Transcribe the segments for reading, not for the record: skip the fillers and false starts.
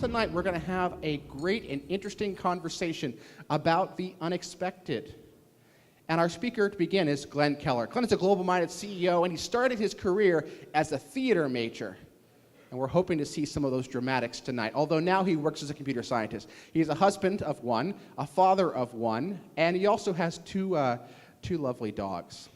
tonight we're going to have a great and interesting conversation about the unexpected. And our speaker to begin is Glenn Keller. Glenn is a global-minded CEO, and he started his career as a theater major. And we're hoping to see some of those dramatics tonight, although now he works as a computer scientist. He's a husband of one, a father of one, and he also has two lovely dogs.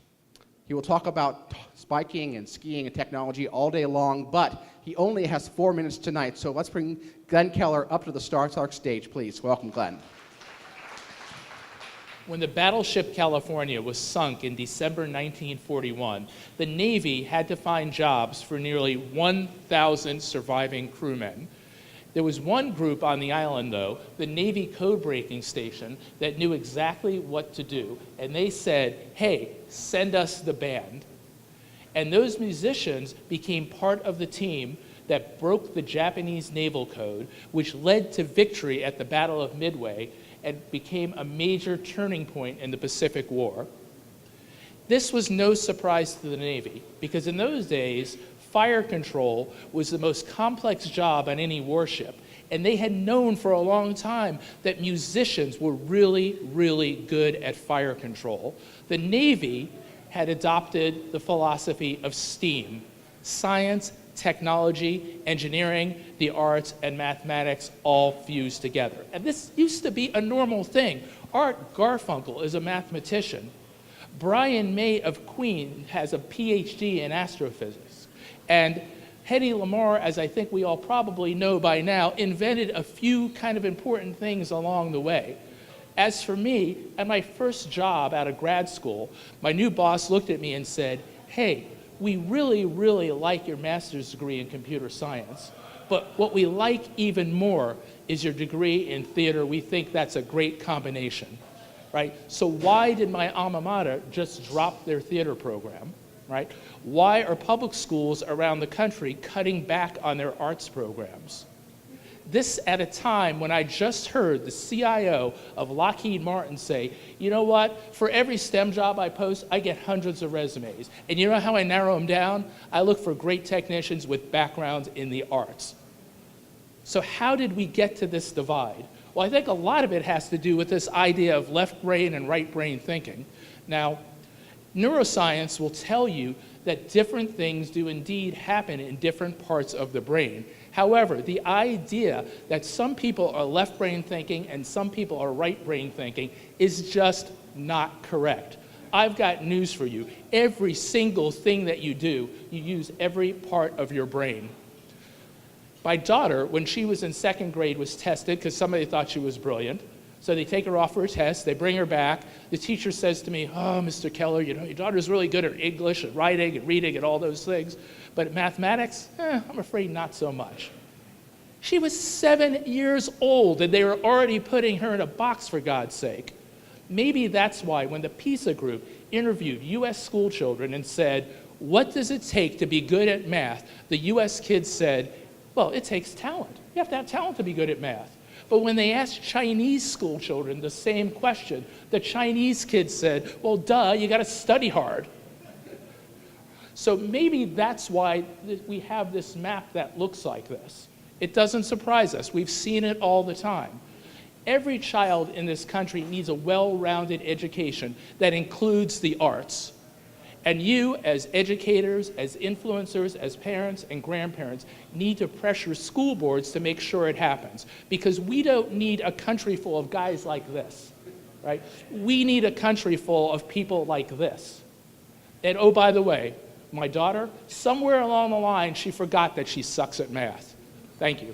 He will talk about spiking and skiing and technology all day long, but he only has 4 minutes tonight, so let's bring Glenn Keller up to the Star Talk stage, please. Welcome, Glenn. When the battleship California was sunk in December 1941, the Navy had to find jobs for nearly 1,000 surviving crewmen. There was one group on the island, though, the Navy code-breaking station, that knew exactly what to do. And they said, hey, send us the band. And those musicians became part of the team that broke the Japanese naval code, which led to victory at the Battle of Midway and became a major turning point in the Pacific War. This was no surprise to the Navy, because in those days, fire control was the most complex job on any warship, and they had known for a long time that musicians were really, really good at fire control. The Navy had adopted the philosophy of STEAM: science, technology, engineering, the arts, and mathematics all fused together. And this used to be a normal thing. Art Garfunkel is a mathematician. Brian May of Queen has a PhD in astrophysics. And Hedy Lamarr, as I think we all probably know by now, invented a few kind of important things along the way. As for me, at my first job out of grad school, my new boss looked at me and said, hey, we really, really like your master's degree in computer science, but what we like even more is your degree in theater. We think that's a great combination, right? So why did my alma mater just drop their theater program, right? Why are public schools around the country cutting back on their arts programs? This at a time when I just heard the CIO of Lockheed Martin say, you know what, for every STEM job I post, I get hundreds of resumes. And you know how I narrow them down? I look for great technicians with backgrounds in the arts. So how did we get to this divide? Well, I think a lot of it has to do with this idea of left brain and right brain thinking. Now, neuroscience will tell you that different things do indeed happen in different parts of the brain. However, the idea that some people are left brain thinking and some people are right brain thinking is just not correct. I've got news for you. Every single thing that you do, you use every part of your brain. My daughter, when she was in second grade, was tested because somebody thought she was brilliant. So they take her off for a test, they bring her back. The teacher says to me, oh, Mr. Keller, you know, your daughter's really good at English and writing and reading and all those things. But mathematics, I'm afraid not so much. She was 7 years old, and they were already putting her in a box, for God's sake. Maybe that's why when the PISA group interviewed U.S. school children and said, what does it take to be good at math? The U.S. kids said, well, it takes talent. You have to have talent to be good at math. But when they asked Chinese school children the same question, the Chinese kids said, well, duh, you got to study hard. So maybe that's why we have this map that looks like this. It doesn't surprise us. We've seen it all the time. Every child in this country needs a well-rounded education that includes the arts. And you, as educators, as influencers, as parents and grandparents, need to pressure school boards to make sure it happens. Because we don't need a country full of guys like this, right? We need a country full of people like this. And oh, by the way, my daughter, somewhere along the line, she forgot that she sucks at math. Thank you.